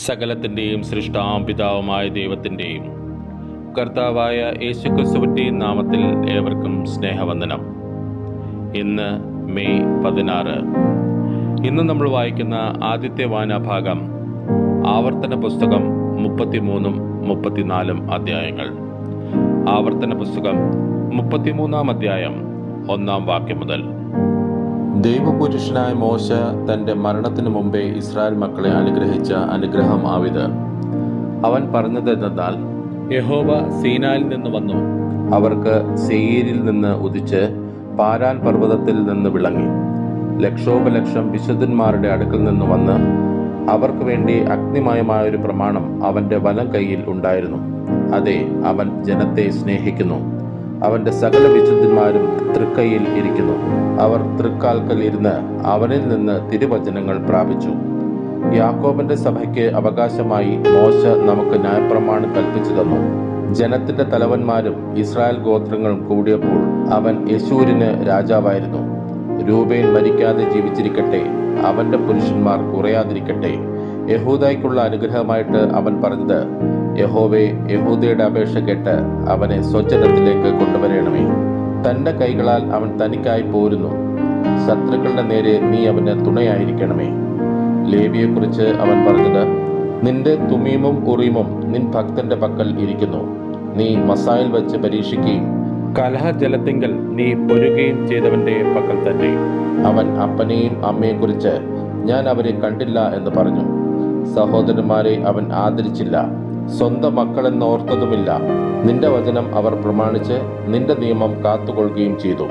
സകലത്തിൻ്റെയും സൃഷ്ടാപിതാവുമായ ദൈവത്തിൻ്റെയും കർത്താവായ യേശുക്രിസ്തുവിൻ്റെയും നാമത്തിൽ ഏവർക്കും സ്നേഹവന്ദനം. ഇന്ന് മെയ് 16. ഇന്ന് നമ്മൾ വായിക്കുന്ന ആദ്യത്തെ വായനാഭാഗം ആവർത്തന പുസ്തകം 33 34 അധ്യായങ്ങൾ. ആവർത്തന പുസ്തകം 33 അധ്യായം 1 വാക്യം മുതൽ. ദൈവപുരുഷനായ മോശ തൻ്റെ മരണത്തിനു മുമ്പേ ഇസ്രായേൽ മക്കളെ അനുഗ്രഹിച്ച അനുഗ്രഹം ആവിത്. അവൻ പറഞ്ഞതെന്നാൽ, യഹോവ സീനായിൽ നിന്ന് വന്നു, അവർക്ക് സെയീരിൽ നിന്ന് ഉദിച്ച് പാരാൻ പർവ്വതത്തിൽ നിന്ന് വിളങ്ങി. ലക്ഷോപലക്ഷം വിശുദ്ധന്മാരുടെ അടുക്കൽ നിന്ന് വന്ന് അവർക്ക് വേണ്ടി അഗ്നിമയമായൊരു പ്രമാണം അവൻ്റെ വലം കൈയിൽ ഉണ്ടായിരുന്നു. അതെ, അവൻ ജനത്തെ സ്നേഹിക്കുന്നു. അവൻ്റെ സകല വിശുദ്ധന്മാരും തൃക്കൈയിൽ ഇരിക്കുന്നു. അവർ തൃക്കാൽക്കൽ ഇരുന്ന് അവനിൽ നിന്ന് തിരുവചനങ്ങൾ പ്രാപിച്ചു. യാക്കോബിന്റെ സഭയ്ക്ക് അവകാശമായി മോശ നമുക്ക് ന്യായപ്രമാണം കൽപ്പിച്ചു തന്നു. ജനത്തിന്റെ തലവന്മാരും ഇസ്രായേൽ ഗോത്രങ്ങളും കൂടിയപ്പോൾ അവൻ യെശൂരിന് രാജാവായിരുന്നു. രൂബേൻ മരിക്കാതെ ജീവിച്ചിരിക്കട്ടെ, അവന്റെ പുരുഷന്മാർ കുറയാതിരിക്കട്ടെ. യഹൂദയ്ക്കുള്ള അനുഗ്രഹമായിട്ട് അവൻ പറഞ്ഞത്, യഹോവേ, യഹൂദയുടെ അപേക്ഷ കേട്ട് അവനെ സ്വജനത്തിലേക്ക് കൊണ്ടുവരണമേ. തന്റെ കൈകളാൽ അവൻ തനിക്കായി പോരുന്നു. ശത്രുക്കളുടെ നേരെ നീ അവന് തുണയായിരിക്കണമേ. ലേവിയെക്കുറിച്ച് അവൻ പറഞ്ഞത്, നിന്റെ തുമീമും ഉറീമും നിൻ ഭക്തന്റെ പക്കൽ ഇരിക്കുന്നു. നീ മസായിൽ വെച്ച് പരീക്ഷിക്കുകയും കലഹജലത്തിങ്കൽ നീ പൊരുകയും ചെയ്തവന്റെ പക്കൽ തന്നെ. അവൻ അപ്പനെയും അമ്മയെക്കുറിച്ച് ഞാൻ അവരെ കണ്ടില്ല എന്ന് പറഞ്ഞു. സഹോദരന്മാരെ അവൻ ആദരിച്ചില്ല, സ്വന്തം മക്കളെന്നോർത്തതുമില്ല. നിന്റെ വചനം അവർ പ്രമാണിച്ച് നിന്റെ നിയമം കാത്തുകൊള്ളുകയും ചെയ്തു.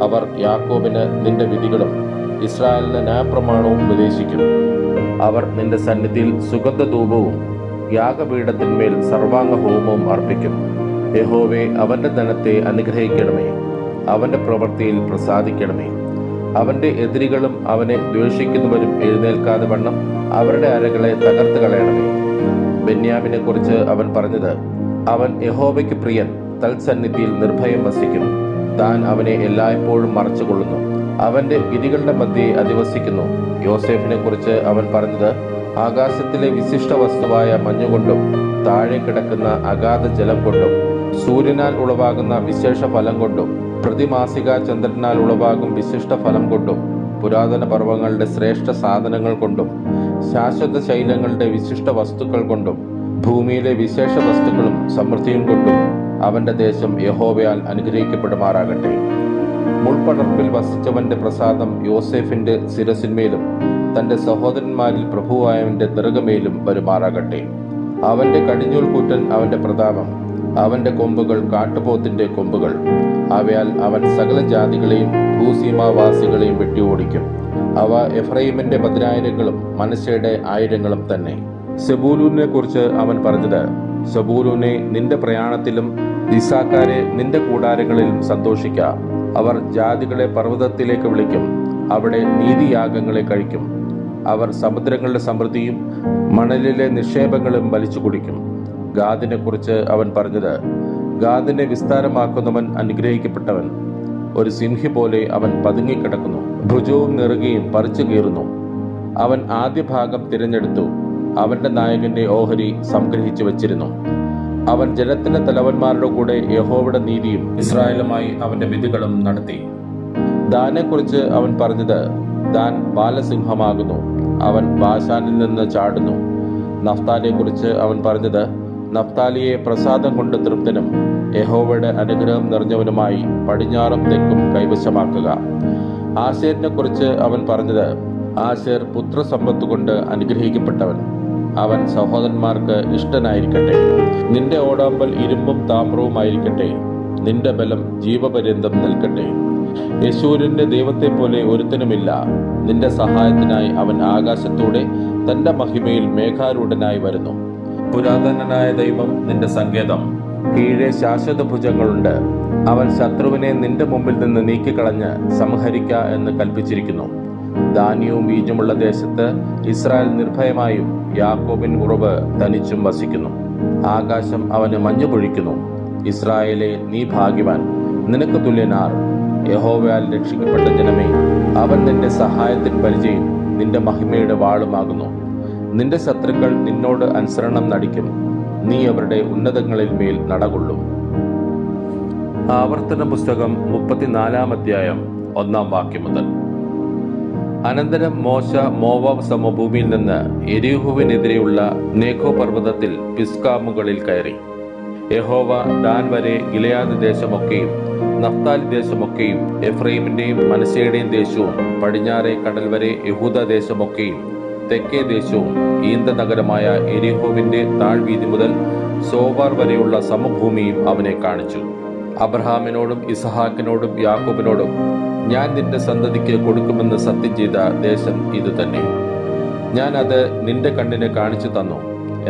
അവർ യാക്കോബിന് നിന്റെ വിധികളും ഇസ്രായേലിന് ന്യായപ്രമാണവും ഉപദേശിക്കും. അവർ നിന്റെ സന്നിധിയിൽ സുഗന്ധധൂപവും യാഗപീഠത്തിന്മേൽ സർവാംഗ ഹോമവും അർപ്പിക്കും. യഹോവേ, അവന്റെ ധനത്തെ അനുഗ്രഹിക്കണമേ, അവന്റെ പ്രവൃത്തിയിൽ പ്രസാദിക്കണമേ. അവന്റെ എതിരികളും അവനെ ദ്വേഷിക്കുന്നവരും എഴുന്നേൽക്കാതെ വണ്ണം അവരുടെ അരകളെ തകർത്ത് കളയണമേ. ബെന്യാമിനെ കുറിച്ച് അവൻ പറഞ്ഞത്, അവൻ യഹോവയ്ക്ക് പ്രിയൻ, തൽസന്നിധിയിൽ നിർഭയം വസിക്കും. താൻ അവനെ എല്ലായ്പ്പോഴും മറച്ചുകൊള്ളുന്നു, അവന്റെ ഗിരികളുടെ മധ്യേ അധിവസിക്കുന്നു. യോസേഫിനെ കുറിച്ച് അവൻ പറഞ്ഞത്, ആകാശത്തിലെ വിശിഷ്ട വസ്തുവായ മഞ്ഞുകൊണ്ടും താഴെ കിടക്കുന്ന അഗാധ ജലം കൊണ്ടും സൂര്യനാൽ ഉളവാകുന്ന വിശേഷ ഫലം കൊണ്ടും പ്രതിമാസിക ചന്ദ്രനാൽ ഉളവാകും വിശിഷ്ട ഫലം കൊണ്ടും പുരാതന പർവ്വങ്ങളുടെ ശ്രേഷ്ഠ സാധനങ്ങൾ കൊണ്ടും ശാശ്വത ശൈലങ്ങളുടെ വിശിഷ്ട വസ്തുക്കൾ കൊണ്ടും ഭൂമിയിലെ വിശേഷ വസ്തുക്കളും സമൃദ്ധിയും കൊണ്ടും അവന്റെ ദേശം യഹോവയാൽ അനുഗ്രഹിക്കപ്പെടുമാറാകട്ടെ. മുൾപടർപ്പിൽ വസിച്ചവന്റെ പ്രസാദം യോസേഫിന്റെ ശിരസിന്മേലും തന്റെ സഹോദരന്മാരിൽ പ്രഭുവായവന്റെ നെറുകമേലും വരുമാറാകട്ടെ. അവന്റെ കടിഞ്ഞൂൽ കൂറ്റൻ അവന്റെ പ്രതാപം, അവന്റെ കൊമ്പുകൾ കാട്ടുപോത്തിന്റെ കൊമ്പുകൾ. അവയാൽ അവൻ സകല ജാതികളെയും ഭൂസീമാവാസികളെയും വെട്ടി ഓടിക്കും. അവ എഫ്രൈമിന്റെ 10,000-ങ്ങളും മനശ്ശെയുടെ 1000-ങ്ങളും തന്നെ. സെബൂലൂനെ കുറിച്ച് അവൻ പറഞ്ഞത്, സെബൂലൂനെ, നിന്റെ പ്രയാണത്തിലും ഇസാക്കാരെ നിന്റെ കൂടാരങ്ങളിലും സന്തോഷിക്ക. അവർ ജാതികളെ പർവ്വതത്തിലേക്ക് വിളിക്കും, അവിടെ നീതിയാഗങ്ങളെ കഴിക്കും. അവർ സമുദ്രങ്ങളുടെ സമൃദ്ധിയും മണലിലെ നിക്ഷേപങ്ങളും വലിച്ചു കുടിക്കും. ഗാദിനെ കുറിച്ച് അവൻ പറഞ്ഞത്, ഗാദിനെ വിസ്താരമാക്കുന്നവൻ അനുഗ്രഹിക്കപ്പെട്ടവൻ. ഒരു സിംഹി പോലെ അവൻ പതുങ്ങിക്കിടക്കുന്നു, ഭുജവും നെറുകയും പറിച്ചു കീറുന്നു. അവൻ ആദ്യ ഭാഗം തിരഞ്ഞെടുത്തു, അവന്റെ നായകന്റെ ഓഹരി സംഗ്രഹിച്ചു വച്ചിരുന്നു. അവൻ ജനത്തിന്റെ തലവന്മാരുടെ കൂടെ യഹോവയുടെ നീതിയും ഇസ്രായേലുമായി അവന്റെ വിധികളും നടത്തി. ദാനെക്കുറിച്ച് അവൻ പറഞ്ഞത്, ദാൻ ബാലസിംഹമാകുന്നു, അവൻ ബാശാനിൽ നിന്ന് ചാടുന്നു. നഫ്താലിയെക്കുറിച്ച് അവൻ പറഞ്ഞത്, നഫ്താലിയെ പ്രസാദം കൊണ്ട് തൃപ്തനും യഹോവയുടെ അനുഗ്രഹം നിറഞ്ഞവനുമായി പടിഞ്ഞാറും തെക്കും കൈവശമാക്കുക. ആശേരിനെ കുറിച്ച് അവൻ പറഞ്ഞത്, ആശേർ പുത്രസമ്പത്ത് കൊണ്ട് അനുഗ്രഹിക്കപ്പെട്ടവൻ, അവൻ സഹോദരന്മാർക്ക് ഇഷ്ടനായിരിക്കട്ടെ. നിന്റെ ഓടാമ്പൽ ഇരുമ്പും താമ്രവുമായിരിക്കട്ടെ, നിന്റെ ബലം ജീവപര്യന്തം നിൽക്കട്ടെ. യെശൂരിന്റെ ദൈവത്തെ പോലെ ഒരുത്തനുമില്ല. നിന്റെ സഹായത്തിനായി അവൻ ആകാശത്തൂടെ തന്റെ മഹിമയിൽ മേഘാരൂഢനായി വരുന്നു. പുരാതനനായ ദൈവം നിന്റെ സങ്കേതം, കീഴെ ശാശ്വത ഭുജങ്ങളുണ്ട്. അവൻ ശത്രുവിനെ നിന്റെ മുമ്പിൽ നിന്ന് നീക്കിക്കളഞ്ഞ് സംഹരിക്ക എന്ന് കൽപ്പിച്ചിരിക്കുന്നു. ധാന്യവും ബീജമുള്ള ദേശത്ത് ഇസ്രായേൽ നിർഭയമായും യാക്കോബിൻ ഉറവ് തനിച്ചും വസിക്കുന്നു. ആകാശം അവന് മഞ്ഞു പൊഴിക്കുന്നു. ഇസ്രായേലെ, നീ ഭാഗ്യവാൻ, നിനക്ക് തുല്യനാർ. യഹോവയാൽ രക്ഷിക്കപ്പെട്ട ജനമേ, അവൻ നിന്റെ സഹായത്തിൻ പരിചയം നിന്റെ മഹിമയുടെ വാളുമാകുന്നു. നിന്റെ ശത്രുക്കൾ നിന്നോട് അനുസരണം നടിക്കും, നീ അവരുടെ ഉന്നതങ്ങളിൽ മേൽ നടകൊള്ളും. ആവർത്തന പുസ്തകം 34 അധ്യായം 1 വാക്യം മുതൽ. അനന്തരം മോശ മോവാബ് സമഭൂമിയിൽ നിന്ന് യെരിഹോവിനെതിരെയുള്ള നേഖോ പർവ്വതത്തിൽ പിസ്ഗാ മുകളിൽ കയറി. യഹോവ ദാൻ വരെ ഗിലെയാദ് ദേശമൊക്കെയും നഫ്താലി ദേശമൊക്കെയും എഫ്രൈമിന്റെയും മനശ്ശെയുടെയും ദേശവും പടിഞ്ഞാറെ കടൽ വരെ യഹൂദ ദേശമൊക്കെയും തെക്കേ ദേശവും ഈന്ത നഗരമായ യെരിഹോവിന്റെ താഴ്വീതി മുതൽ സോവാർ വരെയുള്ള സമഭൂമിയും അവനെ കാണിച്ചു. അബ്രഹാമിനോടും ഇസഹാക്കിനോടും യാക്കോബിനോടും ഞാൻ നിന്റെ സന്തതിക്ക് കൊടുക്കുമെന്ന് സത്യം ചെയ്ത ദേശം ഇത് തന്നെ. ഞാൻ അത് നിന്റെ കണ്ണിന് കാണിച്ചു തന്നു,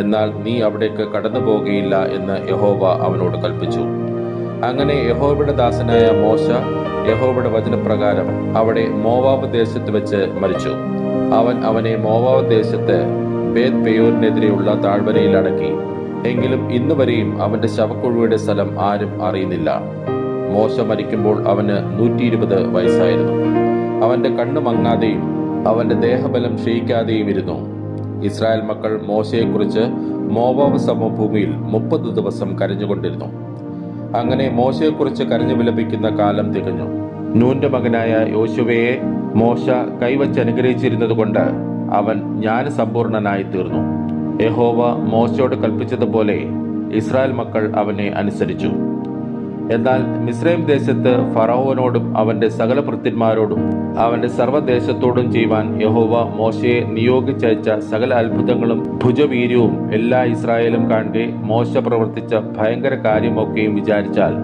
എന്നാൽ നീ അവിടേക്ക് കടന്നു പോകുകയില്ല എന്ന് യഹോവ അവനോട് കൽപ്പിച്ചു. അങ്ങനെ യഹോവയുടെ ദാസനായ മോശ യഹോവയുടെ വചനപ്രകാരം അവിടെ മോവാബ് ദേശത്ത് വെച്ച് മരിച്ചു. അവൻ അവനെ മോവാബ് ദേശത്ത് ബേത് പെയോരിനെതിരെയുള്ള താഴ്വരയിൽ അടക്കി. എങ്കിലും ഇന്നുവരെയും അവന്റെ ശവക്കുഴിയുടെ സ്ഥലം ആരും അറിയുന്നില്ല. മോശ മരിക്കുമ്പോൾ അവന് 120 വയസ്സായിരുന്നു. അവന്റെ കണ്ണ് മങ്ങാതെയും അവന്റെ ദേഹബലം ക്ഷയിക്കാതെയും ഇരുന്നു. ഇസ്രായേൽ മക്കൾ മോശയെക്കുറിച്ച് മോവാബ് സമഭൂമിയിൽ 30 ദിവസം കരഞ്ഞുകൊണ്ടിരുന്നു. അങ്ങനെ മോശയെക്കുറിച്ച് കരഞ്ഞു വിലപിക്കുന്ന കാലം തികഞ്ഞു. നൂന്റെ മകനായ യോശുവയെ മോശ കൈവച്ച് അനുഗ്രഹിച്ചിരുന്നത് കൊണ്ട് അവൻ ജ്ഞാനസമ്പൂർണനായി തീർന്നു. യഹോവ മോശയോട് കൽപ്പിച്ചതുപോലെ ഇസ്രായേൽ മക്കൾ അവനെ അനുസരിച്ചു. എന്നാൽ മിസ്രൈം ദേശത്ത് ഫറവോനോടും അവന്റെ സകല ഭൃത്യന്മാരോടും അവന്റെ സർവ്വദേശത്തോടും ചെയ്യുവാൻ യഹോവ മോശയെ നിയോഗിച്ചയച്ച സകല അത്ഭുതങ്ങളും ഭുജവീര്യവും എല്ലാ ഇസ്രായേലും കാണെ മോശ പ്രവർത്തിച്ച ഭയങ്കര കാര്യമൊക്കെയും വിചാരിച്ചാൽ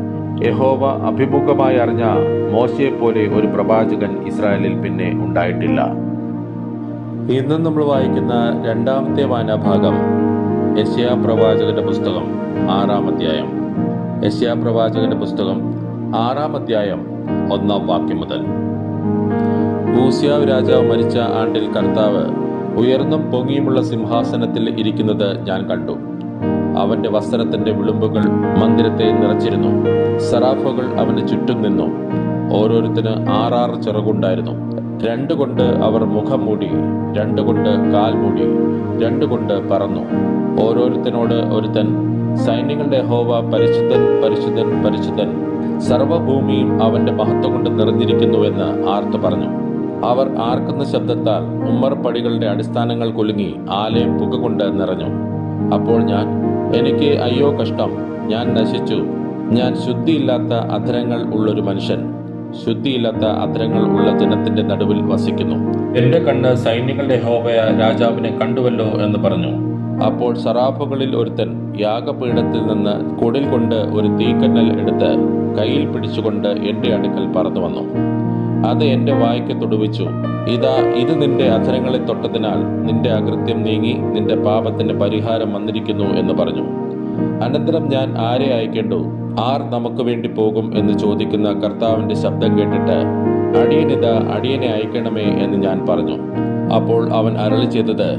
യഹോവ അഭിമുഖമായി അറിഞ്ഞ മോശയെപ്പോലെ ഒരു പ്രവാചകൻ ഇസ്രായേലിൽ പിന്നെ ഉണ്ടായിട്ടില്ല. ഇന്ന് നമ്മൾ വായിക്കുന്ന രണ്ടാമത്തെ വായനാഭാഗം യെശയ്യാ പ്രവാചകന്റെ പുസ്തകം 6 അധ്യായം. യെശയ്യാ പ്രവാചകന്റെ പുസ്തകം 6 അധ്യായം 1 വാക്യം മുതൽ. ഊസിയാവ് രാജാവ് മരിച്ച ആണ്ടിൽ കർത്താവ് ഉയർന്നും പൊങ്ങിയുമുള്ള സിംഹാസനത്തിൽ ഇരിക്കുന്നത് ഞാൻ കണ്ടു. അവന്റെ വസ്ത്രത്തിന്റെ വിളുമ്പുകൾ മന്ദിരത്തെ നിറച്ചിരുന്നു. സറാഫുകൾ അവന് ചുറ്റും നിന്നു. ഓരോരുത്തന് 6 ചിറകുണ്ടായിരുന്നു. 2 കൊണ്ട് അവർ മുഖം മൂടി, 2 കൊണ്ട് കാൽ മൂടി, 2 കൊണ്ട് പറന്നു. ഓരോരുത്തനോട് ഒരുത്തൻ, സൈന്യങ്ങളുടെ യഹോവ പരിശുദ്ധൻ പരിശുദ്ധൻ പരിശുദ്ധൻ, സർവഭൂമിയും അവന്റെ മഹത്വം കൊണ്ട് നിറഞ്ഞിരിക്കുന്നുവെന്ന് ആർത്തു പറഞ്ഞു. അവർ ആർക്കുന്ന ശബ്ദത്താൽ ഉമ്മർപടികളുടെ അടിസ്ഥാനങ്ങൾ കുലുങ്ങി ആലയം പുക കൊണ്ട് നിറഞ്ഞു. അപ്പോൾ ഞാൻ, എനിക്ക് അയ്യോ കഷ്ടം, ഞാൻ നശിച്ചു, ഞാൻ ശുദ്ധിയില്ലാത്ത അധരങ്ങൾ ഉള്ളൊരു മനുഷ്യൻ, ശുദ്ധിയില്ലാത്ത അധരങ്ങൾ ഉള്ള ജനത്തിന്റെ നടുവിൽ വസിക്കുന്നു. എന്റെ കണ്ണ് സൈന്യങ്ങളുടെ യഹോവയായ രാജാവിനെ കണ്ടുവല്ലോ എന്ന് പറഞ്ഞു. അപ്പോൾ സറാഫുകളിൽ ഒരുത്തൻ യാഗപീഠത്തിൽ നിന്ന് കുടിൽ കൊണ്ട് ഒരു തീക്കന്നൽ എടുത്ത് കയ്യിൽ പിടിച്ചുകൊണ്ട് എന്റെ അടുക്കൽ പറന്നു വന്നു. അത് എന്റെ വായ്ക്ക് തൊടുവിച്ചു. ഇതാ, ഇത് നിന്റെ അധരങ്ങളെ തൊട്ടതിനാൽ നിന്റെ അകൃത്യം നീങ്ങി നിന്റെ പാപത്തിന്റെ പരിഹാരം വന്നിരിക്കുന്നു എന്ന് പറഞ്ഞു. അനന്തരം ഞാൻ ആരെ അയക്കേണ്ടു, ആർ നമുക്ക് വേണ്ടി പോകും എന്ന് ചോദിക്കുന്ന കർത്താവിന്റെ ശബ്ദം കേട്ടിട്ട്, അടിയനിതാ, അടിയനെ അയക്കണമേ എന്ന് ഞാൻ പറഞ്ഞു. അപ്പോൾ അവൻ അരുളി ചെയ്തത്,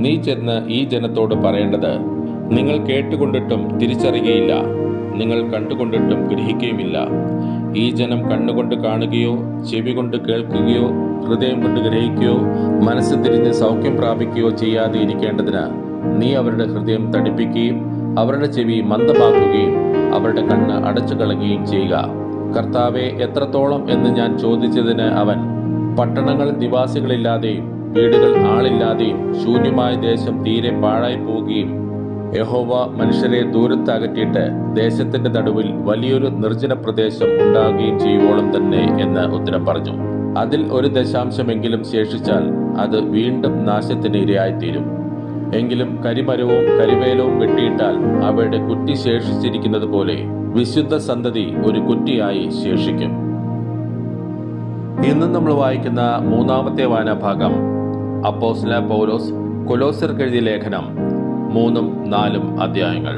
നീ ചെന്ന് ഈ ജനത്തോട് പറയേണ്ടത്, നിങ്ങൾ കേട്ടുകൊണ്ടിട്ടും തിരിച്ചറിയുകയില്ല, നിങ്ങൾ കണ്ടുകൊണ്ടിട്ടും ഗ്രഹിക്കുകയുമില്ല. ഈ ജനം കണ്ണുകൊണ്ട് കാണുകയോ ചെവി കൊണ്ട് കേൾക്കുകയോ ഹൃദയം കൊണ്ട് ഗ്രഹിക്കുകയോ മനസ്സ് തിരിഞ്ഞ് സൗഖ്യം പ്രാപിക്കുകയോ ചെയ്യാതെ ഇരിക്കേണ്ടതിന് നീ അവരുടെ ഹൃദയം തടിപ്പിക്കുകയും അവരുടെ ചെവി മന്ദമാക്കുകയും അവരുടെ കണ്ണ് അടച്ചു കളയുകയും ചെയ്യുക. കർത്താവെ, എത്രത്തോളം എന്ന് ഞാൻ ചോദിച്ചതിന് അവൻ, പട്ടണങ്ങൾ നിവാസികളില്ലാതെയും വീടുകൾ ആളില്ലാതെയും ശൂന്യമായ ദേശം തീരെ പാഴായി പോവുകയും യഹോവ മനുഷ്യരെ ദൂരത്ത് അകറ്റിയിട്ട് ദേശത്തിന്റെ നടുവിൽ വലിയൊരു നിർജ്ജന പ്രദേശം ഉണ്ടാകുകയും ചെയ്യുവോളം തന്നെ എന്ന് ഉത്തരം പറഞ്ഞു. അതിൽ 1 ദശാംശമെങ്കിലും ശേഷിച്ചാൽ അത് വീണ്ടും നാശത്തിന് ഇരയായിത്തീരും. എങ്കിലും കരിമരവും കരിവേലവും വെട്ടിയിട്ടാൽ അവയുടെ കുറ്റി ശേഷിച്ചിരിക്കുന്നത് പോലെ വിശുദ്ധ സന്തതി ഒരു കുറ്റിയായി ശേഷിക്കും. ഇന്ന് നമ്മൾ വായിക്കുന്ന 3-ാമത്തെ വായനാഭാഗം അപ്പോസ്തലനായ പൗലോസ് കൊലോസ്യർക്ക് എഴുതിയ ലേഖനം 3-4 അധ്യായങ്ങൾ.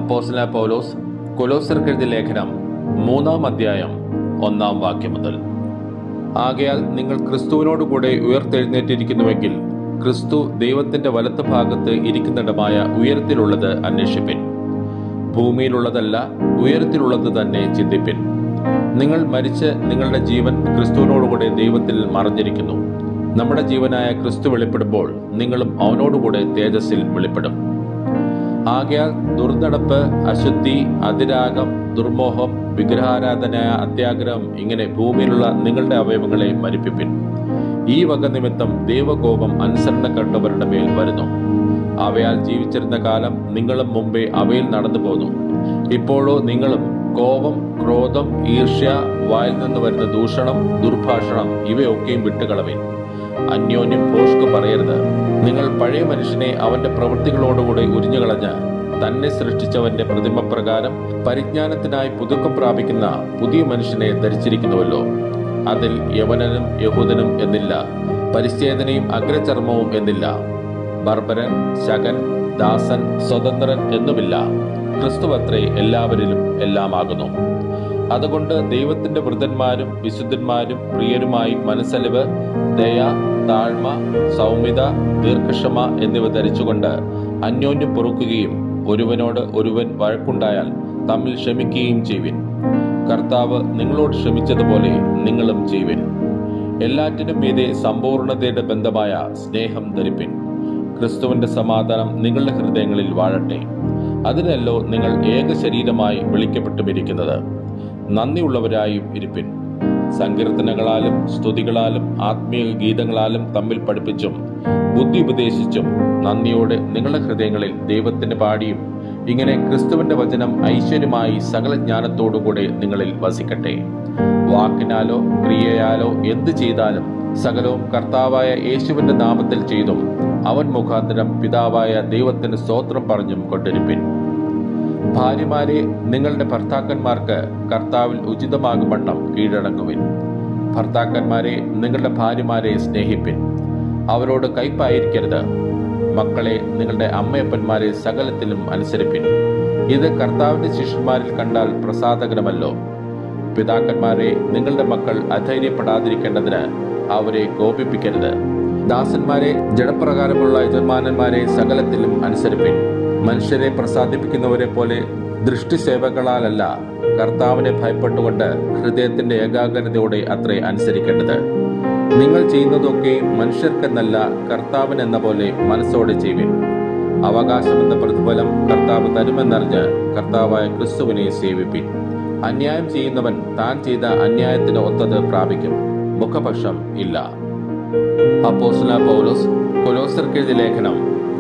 അപ്പോസ്തലനായ പൗലോസ് കൊലോസ്യർക്ക് എഴുതിയ ലേഖനം 3-ാം അധ്യായം 1 വാക്യം മുതൽ. ആകയാൽ നിങ്ങൾ ക്രിസ്തുവിനോടുകൂടെ ഉയർത്തെഴുന്നേറ്റിരിക്കുന്നുവെങ്കിൽ ക്രിസ്തു ദൈവത്തിന്റെ വലത്ത് ഭാഗത്ത് ഇരിക്കുന്നിടമായ ഉയരത്തിലുള്ളത് അന്വേഷിപ്പിൻ. ഭൂമിയിലുള്ളതല്ല, ഉയരത്തിലുള്ളത് തന്നെ ചിന്തിപ്പിൻ. നിങ്ങൾ മരിച്ച് നിങ്ങളുടെ ജീവൻ ക്രിസ്തുവിനോടുകൂടെ ദൈവത്തിൽ മറഞ്ഞിരിക്കുന്നു. നമ്മുടെ ജീവനായ ക്രിസ്തു വെളിപ്പെടുമ്പോൾ നിങ്ങളും അവനോടുകൂടെ തേജസ്സിൽ വെളിപ്പെടും. ആകയാൽ ദുർനടപ്പ്, അശുദ്ധി, അതിരാഗം, ദുർമോഹം, വിഗ്രഹാരാധന, അത്യാഗ്രഹം ഇങ്ങനെ ഭൂമിയിലുള്ള നിങ്ങളുടെ അവയവങ്ങളെ മരിപ്പിപ്പിൻ. ഈ വക നിമിത്തം ദൈവകോപം അനുസരണക്കേട്ടവരുടെ മേൽ വരുന്നു. അവയാൽ ജീവിച്ചിരുന്ന കാലം നിങ്ങളും മുമ്പേ അവയിൽ നടന്നു പോന്നു. ഇപ്പോഴോ നിങ്ങളും കോപം, ക്രോധം, ഈർഷ്യ, വായിൽ നിന്ന് വരുന്ന ദൂഷണം, ദുർഭാഷണം ഇവയൊക്കെയും വിട്ടുകളവിൻ. അന്യോന്യം ഭോഷ്ക് പറയരുത്. നിങ്ങൾ പഴയ മനുഷ്യനെ അവന്റെ പ്രവൃത്തികളോടുകൂടെ ഉരിഞ്ഞുകളഞ്ഞ് തന്നെ സൃഷ്ടിച്ചവന്റെ പ്രതിമപ്രകാരം പരിജ്ഞാനത്തിനായി പുതുക്കം പ്രാപിക്കുന്ന പുതിയ മനുഷ്യനെ ധരിച്ചിരിക്കുന്നുവല്ലോ. അതിൽ യവനനും യഹൂദനും എന്നില്ല, പരിച്ഛേദനയും അഗ്രചർമ്മവും എന്നില്ല, ബർബരൻ, ശകൻ, ദാസൻ, സ്വതന്ത്രൻ എന്നുമില്ല. ക്രിസ്തുവത്രേ എല്ലാവരിലും എല്ലാമാകുന്നു. അതുകൊണ്ട് ദൈവത്തിന്റെ വൃതന്മാരും വിശുദ്ധന്മാരും പ്രിയരുമായി മനസ്സലിവ്, ദയ, താഴ്മ, സൗമ്യത, ദീർഘക്ഷമ എന്നിവ ധരിച്ചുകൊണ്ട് അന്യോന്യം പൊറുക്കുകയും ഒരുവനോട് ഒരുവൻ വഴക്കുണ്ടായാൽ തമ്മിൽ ക്ഷമിക്കുകയും ചെയ്യുവിൻ. കർത്താവ് നിങ്ങളോട് ക്ഷമിച്ചതുപോലെ നിങ്ങളും ചെയ്യുവിൻ. എല്ലാറ്റിനും മീതെ സമ്പൂർണതയുടെ ബന്ധമായ സ്നേഹം ധരിപ്പിൻ. ക്രിസ്തുവിന്റെ സമാധാനം നിങ്ങളുടെ ഹൃദയങ്ങളിൽ വാഴട്ടെ. അതിനല്ലോ നിങ്ങൾ ഏക ശരീരമായി വിളിക്കപ്പെട്ടുമിരിക്കുന്നത്. നന്ദിയുള്ളവരായും ഇരിപ്പിൻ. സങ്കീർത്തനങ്ങളാലും സ്തുതികളാലും ആത്മീയ ഗീതങ്ങളാലും തമ്മിൽ പഠിപ്പിച്ചും ബുദ്ധി ഉപദേശിച്ചും നന്ദിയോടെ നിങ്ങളുടെ ഹൃദയങ്ങളിൽ ദൈവത്തിന് പാടിയും ഇങ്ങനെ ക്രിസ്തുവിന്റെ വചനം ഐശ്വര്യമായി സകല ജ്ഞാനത്തോടുകൂടെ നിങ്ങളിൽ വസിക്കട്ടെ. വാക്കിനാലോ ക്രിയയാലോ എന്ത് ചെയ്താലും സകലവും കർത്താവായ യേശുവിന്റെ നാമത്തിൽ ചെയ്തും അവൻ മുഖാന്തരം പിതാവായ ദൈവത്തിന് സ്തോത്രം പറഞ്ഞും കൊണ്ടിരിപ്പിൻ. ഭാര്യമാരെ നിങ്ങളുടെ ഭർത്താക്കന്മാർക്ക് കർത്താവിൽ ഉചിതമാകുവണ്ണം കീഴടങ്ങുവിൻ. ഭർത്താക്കന്മാരെ നിങ്ങളുടെ ഭാര്യമാരെ സ്നേഹിപ്പിൻ. അവരോട് കയ്പായിരിക്കരുത്. മക്കളെ നിങ്ങളുടെ അമ്മയപ്പന്മാരെ സകലത്തിലും അനുസരിപ്പിൻ. ഇത് കർത്താവിന്റെ ശിഷ്യന്മാരിൽ കണ്ടാൽ പ്രസാദകരമല്ലോ. പിതാക്കന്മാരെ നിങ്ങളുടെ മക്കൾ അധൈര്യപ്പെടാതിരിക്കേണ്ടതിന് അവരെ കോപിപ്പിക്കരുത്. ദാസന്മാരെ ജഡപ്രകാരമുള്ള യജമാനന്മാരെ സകലത്തിലും അനുസരിപ്പിൻ. മനുഷ്യരെ പ്രസാദിപ്പിക്കുന്നവരെ പോലെ ദൃഷ്ടിസേവകളാലല്ല, കർത്താവിനെ ഭയപ്പെട്ടുകൊണ്ട് ഹൃദയത്തിന്റെ ഏകാഗ്രതയോടെ അത്രേ അനുസരിക്കേണ്ടത്. നിങ്ങൾ ചെയ്യുന്നതൊക്കെ മനുഷ്യർക്കെന്നല്ല കർത്താവിനെന്ന പോലെ മനസ്സോടെ ചെയ്യുവിൻ. അവകാശമെന്ന പ്രതിഫലം കർത്താവ് തരുമെന്നറിഞ്ഞ് കർത്താവായ ക്രിസ്തുവിനെ സേവിപ്പിൻ. അന്യായം ചെയ്യുന്നവൻ താൻ ചെയ്ത അന്യായത്തിന് ഒത്തത് പ്രാപിക്കും. മുഖപക്ഷം ഇല്ല. അപ്പോസ്തലനായ പൗലോസ് കൊലോസ്യർക്കെഴുതിയ ലേഖനം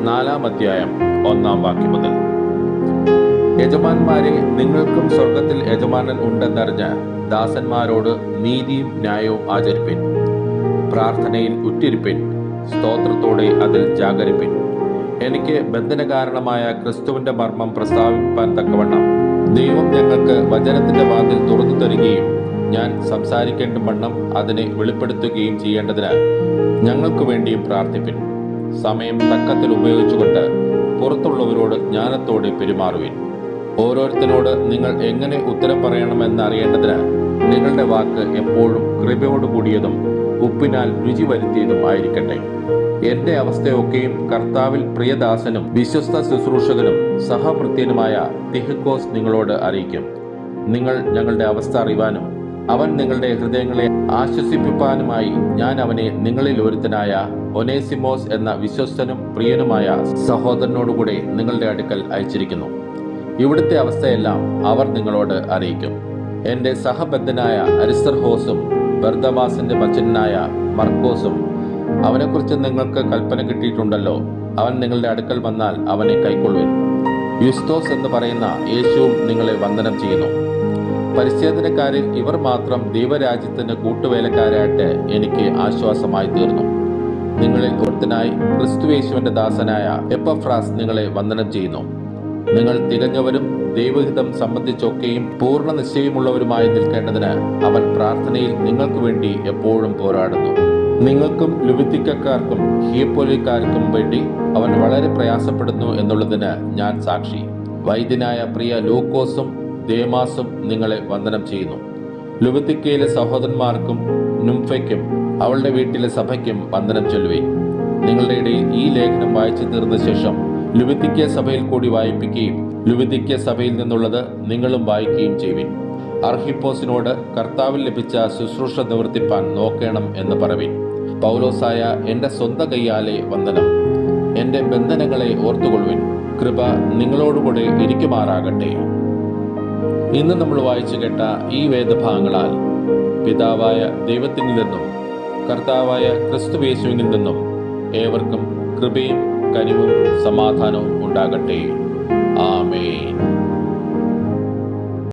4-ാം അധ്യായം 1-ാം വാക്യം മുതൽ. യജമാന്മാരെ, നിങ്ങൾക്കും സ്വർഗത്തിൽ യജമാനൻ ഉണ്ടെന്നറിഞ്ഞ് ദാസന്മാരോട് നീതിയും ന്യായവും ആചരിപ്പിൻ. പ്രാർത്ഥനയിൽ ഉറ്റിരിപ്പിൻ. സ്തോത്രത്തോടെ അതിൽ ജാഗരിപ്പിൻ. എനിക്ക് ബന്ധനകാരണമായ ക്രിസ്തുവിന്റെ മർമ്മം പ്രസ്താവിപ്പാൻ തക്കവണ്ണം ദൈവം ഞങ്ങൾക്ക് വചനത്തിന്റെ വാതിൽ തുറന്നു തരികയും ഞാൻ സംസാരിക്കേണ്ട വണ്ണം അതിനെ വെളിപ്പെടുത്തുകയും ചെയ്യേണ്ടതിന് ഞങ്ങൾക്ക് വേണ്ടിയും പ്രാർത്ഥിപ്പിൻ. സമയം തക്കത്തിൽ ഉപയോഗിച്ചുകൊണ്ട് പുറത്തുള്ളവരോട് ജ്ഞാനത്തോടെ പെരുമാറുവിൻ. ഓരോരുത്തരോട് നിങ്ങൾ എങ്ങനെ ഉത്തരം പറയണമെന്ന് അറിയേണ്ടതിന് നിങ്ങളുടെ വാക്ക് എപ്പോഴും കൃപയോടുകൂടിയതും ഉപ്പിനാൽ രുചി വരുത്തിയതും ആയിരിക്കട്ടെ. എന്റെ അവസ്ഥയൊക്കെയും കർത്താവിൽ പ്രിയദാസനും വിശ്വസ്ത ശുശ്രൂഷകനും സഹഭൃത്യനുമായ തിഹിക്കോസ് നിങ്ങളോട് അറിയിക്കും. നിങ്ങൾ ഞങ്ങളുടെ അവസ്ഥ അറിയുവാനും അവൻ നിങ്ങളുടെ ഹൃദയങ്ങളെ ആശ്വസിപ്പിപ്പാനുമായി ഞാൻ അവനെ നിങ്ങളിൽ ഒരുത്തനായ ഒനേസിമോസ് എന്ന വിശ്വസ്തനും പ്രിയനുമായ സഹോദരനോടുകൂടെ നിങ്ങളുടെ അടുക്കൽ അയച്ചിരിക്കുന്നു. ഇവിടുത്തെ അവസ്ഥയെല്ലാം അവർ നിങ്ങളോട് അറിയിക്കും. എന്റെ സഹബദ്ധനായ അരിസ്തർഹോസും ബർദമാസിന്റെ മച്ചനായ മർക്കോസും, അവനെക്കുറിച്ച് നിങ്ങൾക്ക് കൽപ്പന കിട്ടിയിട്ടുണ്ടല്ലോ. അവൻ നിങ്ങളുടെ അടുക്കൽ വന്നാൽ അവനെ കൈക്കൊള്ളുവിൻ. യുസ്തോസ് എന്ന് പറയുന്ന യേശുവും നിങ്ങളെ വന്ദനം ചെയ്യുന്നു. പരിച്ഛേദനക്കാരിൽ ഇവർ മാത്രം ദൈവരാജ്യത്തിന് കൂട്ടുവേലക്കാരായിട്ട് എനിക്ക് ആശ്വാസമായി തീർന്നു. നിങ്ങളിൽ ഒരുത്തനായി ക്രിസ്തുയേശുവിന്റെ ദാസനായ എപ്പഫ്രാസ് നിങ്ങളെ വന്ദനം ചെയ്യുന്നു. നിങ്ങൾ തികഞ്ഞവരും ദൈവഹിതം സംബന്ധിച്ചൊക്കെയും പൂർണ്ണ നിശ്ചയമുള്ളവരുമായി നിൽക്കേണ്ടതിന് അവൻ പ്രാർത്ഥനയിൽ നിങ്ങൾക്ക് വേണ്ടി എപ്പോഴും പോരാടുന്നു. നിങ്ങൾക്കും ലുവിത്തിക്കാർക്കും ഹിയപ്പൊലിക്കാർക്കും വേണ്ടി അവൻ വളരെ പ്രയാസപ്പെടുന്നു എന്നുള്ളതിന് ഞാൻ സാക്ഷി. വൈദ്യനായ പ്രിയ ലൂക്കോസും ദേമാസും നിങ്ങളെ വന്ദനം ചെയ്യുന്നു. ലുവിത്തിക്കയിലെ സഹോദരന്മാർക്കും നുംഫയ്ക്കും അവളുടെ വീട്ടിലെ സഭയ്ക്കും വന്ദനം ചൊല്ലുവിൻ. നിങ്ങളുടെ ഇടയിൽ ഈ ലേഖനം വായിച്ചു തീർന്ന ശേഷം ലുവിത്തിക്ക സഭയിൽ കൂടി വായിപ്പിക്കുകയും ലുവിത്തിക്ക സഭയിൽ നിന്നുള്ളത് നിങ്ങളും വായിക്കുകയും ചെയ്യുവിൻ. അർഹിപ്പോസിനോട് കർത്താവിൽ ലഭിച്ച ശുശ്രൂഷ നിവർത്തിപ്പാൻ നോക്കണം എന്ന് പറവിൻ. പൗലോസായ എൻ്റെ സ്വന്തം കൈയാലെ വന്ദനം. എൻ്റെ ബന്ധനങ്ങളെ ഓർത്തുകൊള്ളുവിൻ. കൃപ നിങ്ങളോടുകൂടെ ഇരിക്കുമാറാകട്ടെ. ഇന്ന് നമ്മൾ വായിച്ചു കേട്ട ഈ വേദഭാഗങ്ങളാൽ പിതാവായ ദൈവത്തിൽ നിന്നും കർത്താവായ ക്രിസ്തുയേശുവിൽ നിന്നും ഏവർക്കും കൃപയും കനിവും സമാധാനവും ഉണ്ടാകട്ടെ. ആമേൻ.